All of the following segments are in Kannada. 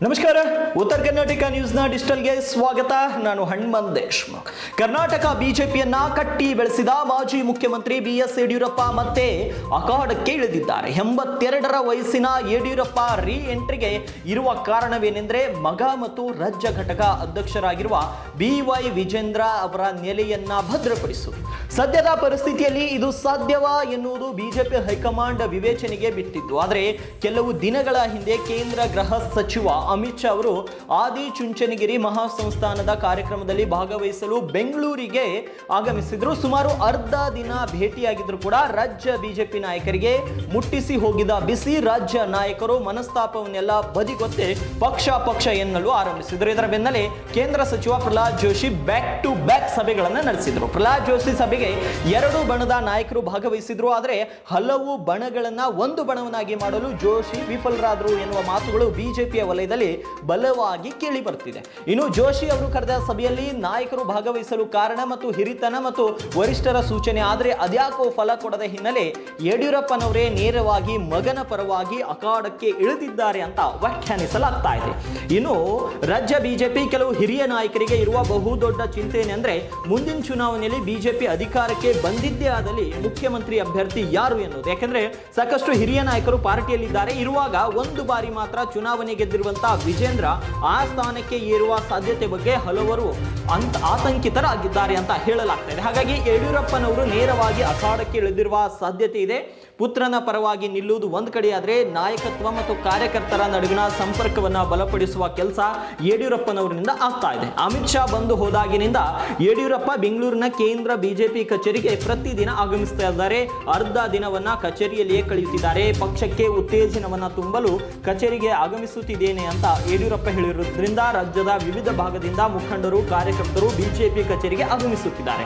ನಮಸ್ಕಾರ. ಉತ್ತರ ಕರ್ನಾಟಕ ನ್ಯೂಸ್ನ ಡಿಜಿಟಲ್ಗೆ ಸ್ವಾಗತ. ನಾನು ಹನುಮಂತ್ ದೇಶ್ಮುಖ್. ಕರ್ನಾಟಕ ಬಿಜೆಪಿಯನ್ನ ಕಟ್ಟಿ ಬೆಳೆಸಿದ ಮಾಜಿ ಮುಖ್ಯಮಂತ್ರಿ BS ಯಡಿಯೂರಪ್ಪ ಮತ್ತೆ ಅಖಾಡಕ್ಕೆ ಇಳಿದಿದ್ದಾರೆ. 82ರ ವಯಸ್ಸಿನ ಯಡಿಯೂರಪ್ಪ ರೀ ಎಂಟ್ರಿಗೆ ಇರುವ ಕಾರಣವೇನೆಂದರೆ ಮಗ ಮತ್ತು ರಾಜ್ಯ ಘಟಕ ಅಧ್ಯಕ್ಷರಾಗಿರುವ BY ವಿಜೇಂದ್ರ ಅವರ ನೆಲೆಯನ್ನ ಭದ್ರಪಡಿಸುವುದು. ಸದ್ಯದ ಪರಿಸ್ಥಿತಿಯಲ್ಲಿ ಇದು ಸಾಧ್ಯವಾ ಎನ್ನುವುದು ಬಿಜೆಪಿ ಹೈಕಮಾಂಡ್ ವಿವೇಚನೆಗೆ ಬಿಟ್ಟಿದ್ದು. ಆದರೆ ಕೆಲವು ದಿನಗಳ ಹಿಂದೆ ಕೇಂದ್ರ ಗೃಹ ಸಚಿವ ಅಮಿತ್ ಶಾ ಅವರು ಆದಿಚುಂಚನಗಿರಿ ಮಹಾಸಂಸ್ಥಾನದ ಕಾರ್ಯಕ್ರಮದಲ್ಲಿ ಭಾಗವಹಿಸಲು ಬೆಂಗಳೂರಿಗೆ ಆಗಮಿಸಿದ್ರು. ಸುಮಾರು ಅರ್ಧ ದಿನ ಭೇಟಿಯಾಗಿದ್ರು ಕೂಡ ರಾಜ್ಯ ಬಿಜೆಪಿ ನಾಯಕರಿಗೆ ಮುಟ್ಟಿಸಿ ಹೋಗಿದ ಬಿಸಿ ರಾಜ್ಯ ನಾಯಕರು ಮನಸ್ತಾಪವನ್ನೆಲ್ಲ ಬದಿಗೊತ್ತೆ ಪಕ್ಷ ಎನ್ನಲು ಆರಂಭಿಸಿದ್ರು. ಇದರ ಬೆನ್ನಲ್ಲೇ ಕೇಂದ್ರ ಸಚಿವ Prahlad Joshi back to back ಸಭೆಗಳನ್ನು ನಡೆಸಿದ್ರು. ಪ್ರಹ್ಲಾದ್ ಜೋಶಿ ಸಭೆಗೆ 2 ಬಣದ ನಾಯಕರು ಭಾಗವಹಿಸಿದ್ರು. ಆದರೆ ಹಲವು ಬಣಗಳನ್ನ ಒಂದು ಬಣವನ್ನಾಗಿ ಮಾಡಲು ಜೋಶಿ ವಿಫಲರಾದರು ಎನ್ನುವ ಮಾತುಗಳು ಬಿಜೆಪಿಯ ವಲಯದಲ್ಲಿ ಬಲವಾಗಿ ಕೇಳಿ ಬರ್ತಿದೆ. ಇನ್ನು ಜೋಶಿ ಅವರು ಕರೆದ ಸಭೆಯಲ್ಲಿ ನಾಯಕರು ಭಾಗವಹಿಸಲು ಕಾರಣ ಮತ್ತು ಹಿರಿತನ ಮತ್ತು ವರಿಷ್ಠರ ಸೂಚನೆ, ಆದರೆ ಅದ್ಯಾಕೋ ಫಲ ಕೊಡದ ಹಿನ್ನೆಲೆ ಯಡಿಯೂರಪ್ಪನವರೇ ನೇರವಾಗಿ ಮಗನ ಪರವಾಗಿ ಅಖಾಡಕ್ಕೆ ಇಳಿದಿದ್ದಾರೆ ಅಂತ ವ್ಯಾಖ್ಯಾನಿಸಲಾಗ್ತಾ ಇದೆ. ಇನ್ನು ರಾಜ್ಯ ಬಿಜೆಪಿ ಕೆಲವು ಹಿರಿಯ ನಾಯಕರಿಗೆ ಇರುವ ಬಹುದೊಡ್ಡ ಚಿಂತೆ ಏನೆಂದ್ರೆ ಮುಂದಿನ ಚುನಾವಣೆಯಲ್ಲಿ ಬಿಜೆಪಿ ಅಧಿಕಾರಕ್ಕೆ ಬಂದಿದ್ದೇ ಆದಲ್ಲಿ ಮುಖ್ಯಮಂತ್ರಿ ಅಭ್ಯರ್ಥಿ ಯಾರು ಎನ್ನುವುದು. ಯಾಕೆಂದ್ರೆ ಸಾಕಷ್ಟು ಹಿರಿಯ ನಾಯಕರು ಪಾರ್ಟಿಯಲ್ಲಿದ್ದಾರೆ. ಇರುವಾಗ ಒಂದು ಬಾರಿ ಮಾತ್ರ ಚುನಾವಣೆ ಗೆದ್ದಿರುವಂತಹ ವಿಜೇಂದ್ರ ಆ ಸ್ಥಾನಕ್ಕೆ ಏರುವ ಸಾಧ್ಯತೆ ಬಗ್ಗೆ ಹಲವರು ಆತಂಕಿತರಾಗಿದ್ದಾರೆ ಅಂತ ಹೇಳಲಾಗ್ತಾ ಇದೆ. ಹಾಗಾಗಿ ಯಡಿಯೂರಪ್ಪನವರು ನೇರವಾಗಿ ಅಖಾಡಕ್ಕೆ ಇಳಿದಿರುವ ಸಾಧ್ಯತೆ ಇದೆ. ಪುತ್ರನ ಪರವಾಗಿ ನಿಲ್ಲುವುದು ಒಂದು ಕಡೆ ಆದರೆ ನಾಯಕತ್ವ ಮತ್ತು ಕಾರ್ಯಕರ್ತರ ನಡುವಿನ ಸಂಪರ್ಕವನ್ನ ಬಲಪಡಿಸುವ ಕೆಲಸ ಯಡಿಯೂರಪ್ಪನವರಿಂದ ಆಗ್ತಾ ಇದೆ. ಅಮಿತ್ ಶಾ ಬಂದು ಹೋದಾಗಿನಿಂದ ಯಡಿಯೂರಪ್ಪ ಬೆಂಗಳೂರಿನ ಕೇಂದ್ರ ಬಿಜೆಪಿ ಕಚೇರಿಗೆ ಪ್ರತಿದಿನ ಆಗಮಿಸ್ತಾ ಇದ್ದಾರೆ. ಅರ್ಧ ದಿನವನ್ನ ಕಚೇರಿಯಲ್ಲಿಯೇ ಕಳೆಯುತ್ತಿದ್ದಾರೆ. ಪಕ್ಷಕ್ಕೆ ಉತ್ತೇಜನವನ್ನ ತುಂಬಲು ಕಚೇರಿಗೆ ಆಗಮಿಸುತ್ತಿದ್ದೇನೆ ಅಂತ ಯಡಿಯೂರಪ್ಪ ಹೇಳಿರುವುದರಿಂದ ರಾಜ್ಯದ ವಿವಿಧ ಭಾಗದಿಂದ ಮುಖಂಡರು ಕಾರ್ಯಕರ್ತರು ಬಿಜೆಪಿ ಕಚೇರಿಗೆ ಆಗಮಿಸುತ್ತಿದ್ದಾರೆ.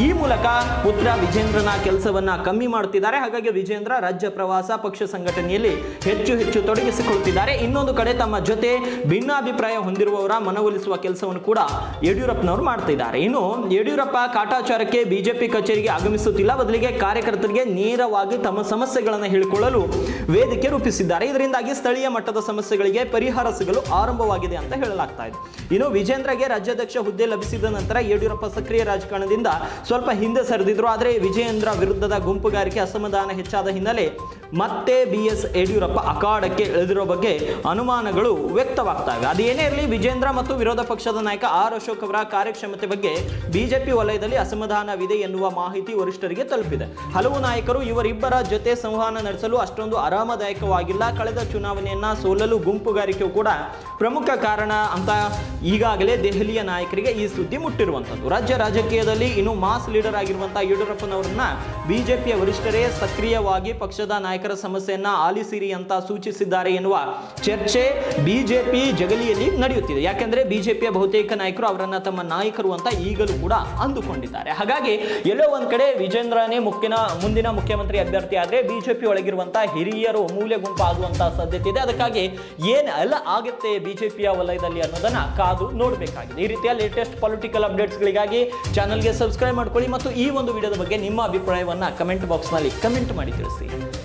ಈ ಮೂಲಕ ಪುತ್ರ ವಿಜೇಂದ್ರನ ಕೆಲಸವನ್ನ ಕಮ್ಮಿ ಮಾಡುತ್ತಿದ್ದಾರೆ. ಹಾಗಾಗಿ ವಿಜೇಂದ್ರ ರಾಜ್ಯ ಪ್ರವಾಸ ಪಕ್ಷ ಸಂಘಟನೆಯಲ್ಲಿ ಹೆಚ್ಚು ತೊಡಗಿಸಿಕೊಳ್ಳುತ್ತಿದ್ದಾರೆ. ಇನ್ನೊಂದು ಕಡೆ ತಮ್ಮ ಜೊತೆ ಭಿನ್ನಾಭಿಪ್ರಾಯ ಹೊಂದಿರುವವರ ಮನವೊಲಿಸುವ ಕೆಲಸವನ್ನು ಕೂಡ ಯಡಿಯೂರಪ್ಪನವರು ಮಾಡ್ತಾ ಇದ್ದಾರೆ. ಇನ್ನು ಯಡಿಯೂರಪ್ಪ ಕಾಟಾಚಾರಕ್ಕೆ ಬಿಜೆಪಿ ಕಚೇರಿಗೆ ಆಗಮಿಸುತ್ತಿಲ್ಲ, ಬದಲಿಗೆ ಕಾರ್ಯಕರ್ತರಿಗೆ ನೇರವಾಗಿ ತಮ್ಮ ಸಮಸ್ಯೆಗಳನ್ನು ಹೇಳಿಕೊಳ್ಳಲು ವೇದಿಕೆ ರೂಪಿಸಿದ್ದಾರೆ. ಇದರಿಂದಾಗಿ ಸ್ಥಳೀಯ ಮಟ್ಟದ ಸಮಸ್ಯೆಗಳಿಗೆ ಪರಿಹಾರ ಸಿಗಲು ಆರಂಭವಾಗಿದೆ ಅಂತ ಹೇಳಲಾಗ್ತಾ ಇದೆ. ಇನ್ನು ವಿಜೇಂದ್ರಗೆ ರಾಜ್ಯಾಧ್ಯಕ್ಷ ಹುದ್ದೆ ಲಭಿಸಿದ ನಂತರ ಯಡಿಯೂರಪ್ಪ ಸಕ್ರಿಯ ರಾಜಕಾರಣದಿಂದ ಸ್ವಲ್ಪ ಹಿಂದೆ ಸರಿದಿದ್ರು. ಆದರೆ ವಿಜೇಂದ್ರ ವಿರುದ್ಧದ ಗುಂಪುಗಾರಿಕೆ ಅಸಮಾಧಾನ ಹೆಚ್ಚಾದ ಹಿನ್ನೆಲೆ ಮತ್ತೆ BS ಯಡಿಯೂರಪ್ಪ ಅಖಾಡಕ್ಕೆ ಇಳಿದಿರೋ ಬಗ್ಗೆ ಅನುಮಾನಗಳು ವ್ಯಕ್ತವಾಗ್ತವೆ. ಅದೇನೇ ಇರಲಿ, ವಿಜೇಂದ್ರ ಮತ್ತು ವಿರೋಧ ಪಕ್ಷದ ನಾಯಕ R ಅಶೋಕ್ ಅವರ ಕಾರ್ಯಕ್ಷಮತೆ ಬಗ್ಗೆ ಬಿಜೆಪಿ ವಲಯದಲ್ಲಿ ಅಸಮಾಧಾನವಿದೆ ಎನ್ನುವ ಮಾಹಿತಿ ವರಿಷ್ಠರಿಗೆ ತಲುಪಿದೆ. ಹಲವು ನಾಯಕರು ಇವರಿಬ್ಬರ ಜೊತೆ ಸಂವಹನ ನಡೆಸಲು ಅಷ್ಟೊಂದು ಆರಾಮದಾಯಕವಾಗಿಲ್ಲ. ಕಳೆದ ಚುನಾವಣೆಯನ್ನ ಸೋಲಲು ಗುಂಪುಗಾರಿಕೆಯು ಕೂಡ ಪ್ರಮುಖ ಕಾರಣ ಅಂತ ಈಗಾಗಲೇ ದೆಹಲಿಯ ನಾಯಕರಿಗೆ ಈ ಸುದ್ದಿ ಮುಟ್ಟಿರುವಂಥದ್ದು. ರಾಜ್ಯ ರಾಜಕೀಯದಲ್ಲಿ ಇನ್ನು ಮಾಸ್ ಲೀಡರ್ ಆಗಿರುವಂತಹ ಯಡಿಯೂರಪ್ಪನವರನ್ನ ಬಿಜೆಪಿಯ ವರಿಷ್ಠರೇ ಸಕ್ರಿಯವಾಗಿ ಪಕ್ಷದ ನಾಯಕರ ಸಮಸ್ಯೆಯನ್ನ ಆಲಿಸಿರಿ ಅಂತ ಸೂಚಿಸಿದ್ದಾರೆ ಎನ್ನುವ ಚರ್ಚೆ ಬಿಜೆಪಿ ಜಗಲಿಯಲ್ಲಿ ನಡೆಯುತ್ತಿದೆ. ಯಾಕೆಂದ್ರೆ ಬಿಜೆಪಿಯ ಬಹುತೇಕ ನಾಯಕರು ಅವರನ್ನ ತಮ್ಮ ನಾಯಕರು ಅಂತ ಈಗಲೂ ಕೂಡ ಅಂದುಕೊಂಡಿದ್ದಾರೆ. ಹಾಗಾಗಿ ಎಲ್ಲೋ ಒಂದ್ ಕಡೆ ವಿಜೇಂದ್ರನೇ ಮುಂದಿನ ಮುಖ್ಯಮಂತ್ರಿ ಅಭ್ಯರ್ಥಿ ಆದ್ರೆ ಬಿಜೆಪಿ ಒಳಗಿರುವಂತಹ ಹಿರಿಯರು ಮೂಲೆ ಗುಂಪು ಆಗುವಂತಹ ಸಾಧ್ಯತೆ ಇದೆ. ಅದಕ್ಕಾಗಿ ಏನೆಲ್ಲ ಆಗುತ್ತೆ ಬಿಜೆಪಿಯ ವಲಯದಲ್ಲಿ ಅನ್ನೋದನ್ನ ಕಾದು ನೋಡಬೇಕಾಗಿದೆ. ಈ ರೀತಿಯ ಲೇಟೆಸ್ಟ್ ಪೊಲಿಟಿಕಲ್ ಅಪ್ಡೇಟ್ಸ್ಗಳಿಗಾಗಿ ಚಾನಲ್ಗೆ ಸಬ್ಸ್ಕ್ರೈಬ್ ಮಾಡ್ಕೊಳ್ಳಿ ಮತ್ತು ಈ ಒಂದು ವಿಡಿಯೋದ ಬಗ್ಗೆ ನಿಮ್ಮ ಅಭಿಪ್ರಾಯವನ್ನ ಕಮೆಂಟ್ ಬಾಕ್ಸ್ನಲ್ಲಿ ಕಮೆಂಟ್ ಮಾಡಿ ತಿಳಿಸಿ.